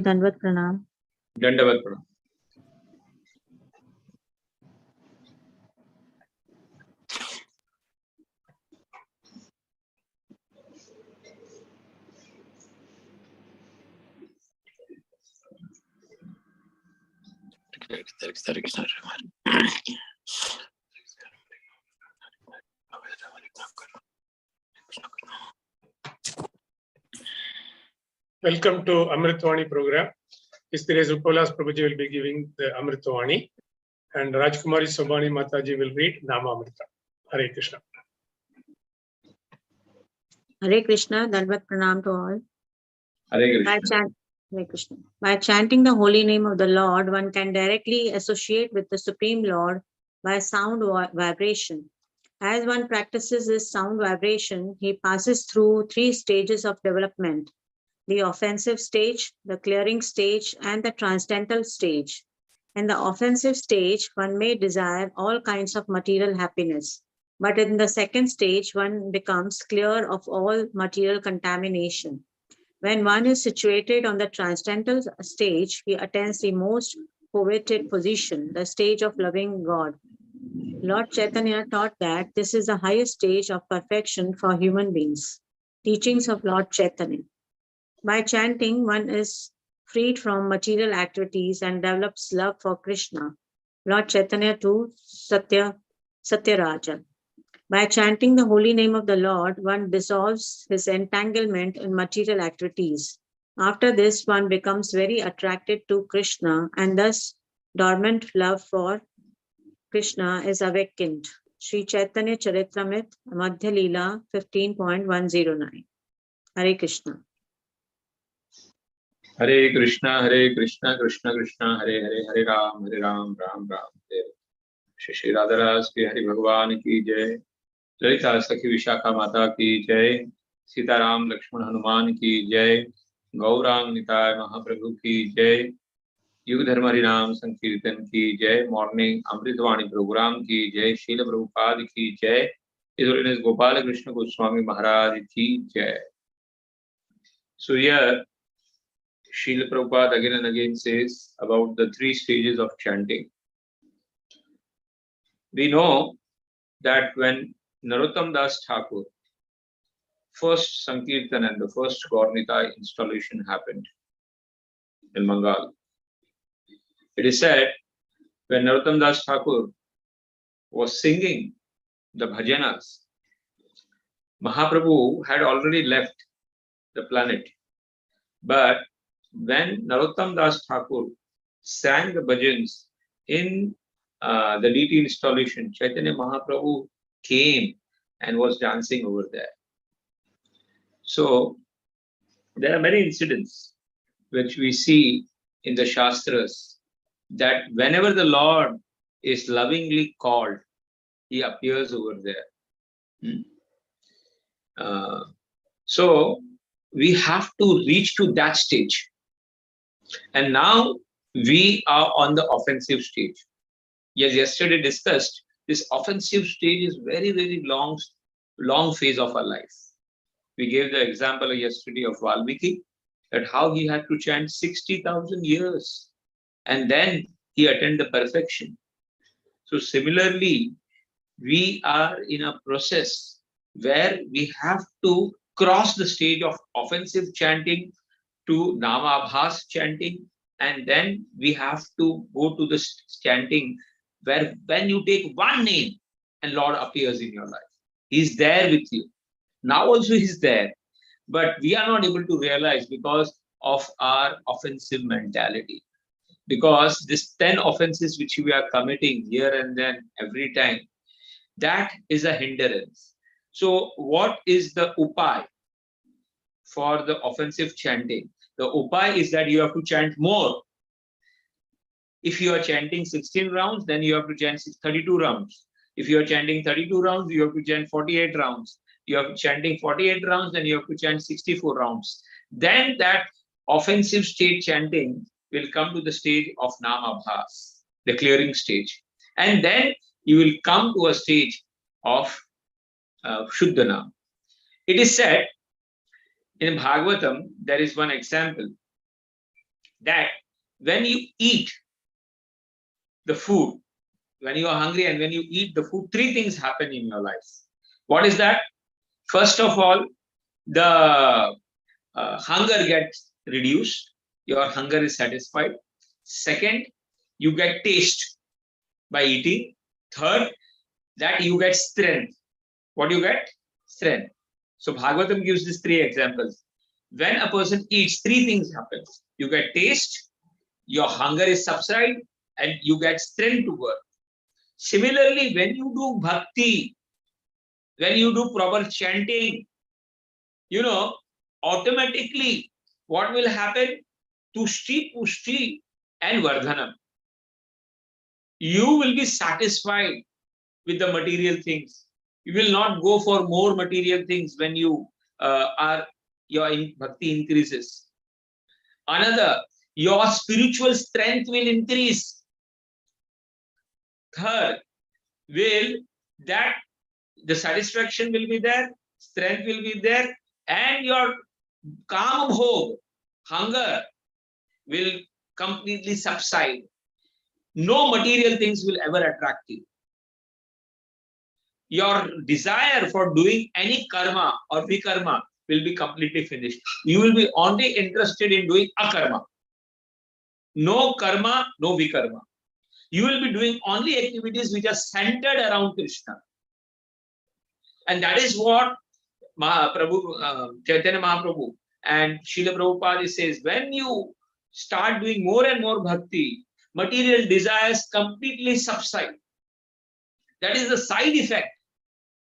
Dandavat Pranam. Dandavat Pranam. Welcome to Amrut Vani program. This is Rupavilas Prabhuji will be giving the Amrut Vani, and Rajkumari Sobhani Mataji will read Nama Amrita. Hare Krishna. Hare Krishna, Dandavat Pranam to all. Hare Krishna. Hare Krishna. By chanting the holy name of the Lord, one can directly associate with the Supreme Lord by sound vibration. As one practices this sound vibration, he passes through 3 stages of development: the offensive stage, the clearing stage, and the transcendental stage. In the offensive stage, one may desire all kinds of material happiness, but in the second stage, one becomes clear of all material contamination. When one is situated on the transcendental stage, he attains the most coveted position, the stage of loving God. Lord Chaitanya taught that this is the highest stage of perfection for human beings. Teachings of Lord Chaitanya. By chanting, one is freed from material activities and develops love for Krishna. Lord Chaitanya to Satyaraja. By chanting the holy name of the Lord, one dissolves his entanglement in material activities. After this, one becomes very attracted to Krishna, and thus dormant love for Krishna is awakened. Sri Chaitanya Charitamrita, Madhya Leela 15.109. Hare Krishna. Hare Krishna, Hare Krishna, Krishna Krishna, Hare Hare, Hare Ram, Ram Ram. Shri Radharas ki Hari Bhagwan ki Jai. Lalita सखी विशाखा माता की जय, सीताराम लक्ष्मण हनुमान की जय, गौरांग निताय महाप्रभु की जय, युग धर्म हरिनाम संकीर्तन की जय, मॉर्निंग अमृतवाणी प्रोग्राम की जय, शील प्रभुपाद की जय, His Holiness Gopala Krishna Goswami Maharaj की जय. So here Srila Prabhupada again and again says about the 3 stages of chanting. We know that when Narottam Das Thakur first Sankirtan and the first Gaurnita installation happened in Bengal, it is said when Narottam Das Thakur was singing the bhajanas, Mahaprabhu had already left the planet. But when Narottam Das Thakur sang the bhajans in the deity installation, Chaitanya Mahaprabhu came and was dancing over there. So there are many incidents which we see in the Shastras that whenever the Lord is lovingly called, he appears over there. So we have to reach to that stage. And now we are on the offensive stage. Yes, yesterday discussed, this offensive stage is very, very long phase of our life. We gave the example yesterday of Valmiki, that how he had to chant 60,000 years and then he attained the perfection. So similarly, we are in a process where we have to cross the stage of offensive chanting to Namabhas chanting, and then we have to go to the chanting where when you take one name and Lord appears in your life. He's there with you. Now also he's there, but we are not able to realize because of our offensive mentality. Because this 10 offenses which we are committing here and then every time, that is a hindrance. So what is the upay for the offensive chanting? The upay is that you have to chant more. If you are chanting 16 rounds, then you have to chant 32 rounds. If you are chanting 32 rounds, you have to chant 48 rounds. You are chanting 48 rounds, then you have to chant 64 rounds. Then that offensive state chanting will come to the stage of Namabhas, the clearing stage. And then you will come to a stage of Shuddhanam. It is said in Bhagavatam, there is one example that when you eat the food, when you are hungry and when you eat the food, three things happen in your life. What is that? First of all, the hunger gets reduced. Your hunger is satisfied. Second, you get taste by eating. Third, that you get strength. What do you get? Strength. So Bhagavatam gives these three examples. When a person eats, three things happen. You get taste, your hunger is subsided, and you get strength to work. Similarly, when you do bhakti, when you do proper chanting, automatically what will happen? Tushti, pushti, and vardhanam. You will be satisfied with the material things. You will not go for more material things when you your bhakti increases. Another, your spiritual strength will increase. Third, that the satisfaction will be there, strength will be there, and your kama bhog, hunger, will completely subside. No material things will ever attract you. Your desire for doing any karma or vikarma will be completely finished. You will be only interested in doing akarma. No karma, no vikarma. You will be doing only activities which are centered around Krishna. And that is what Chaitanya Mahaprabhu and Srila Prabhupada says, when you start doing more and more bhakti, material desires completely subside. That is the side effect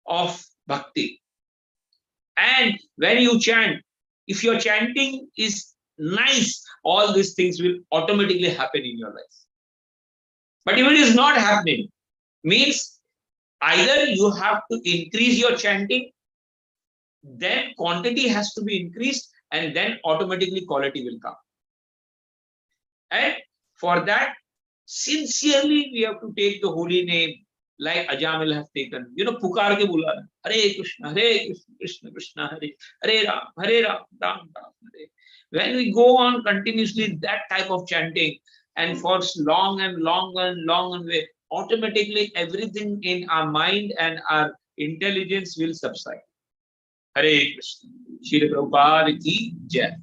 of bhakti. And when you chant, if your chanting is nice, all these things will automatically happen in your life. But if it is not happening, means either you have to increase your chanting, then quantity has to be increased, and then automatically quality will come. And for that, sincerely we have to take the holy name, like Ajamil have taken. Pukar ke bula, Hare Krishna, Krishna Krishna, Hare Ram, Ram Ram Hare. When we go on continuously that type of chanting, and for long and long and long and way, automatically everything in our mind and our intelligence will subside. Hare Krishna. Srila Prabhupada ki Jai.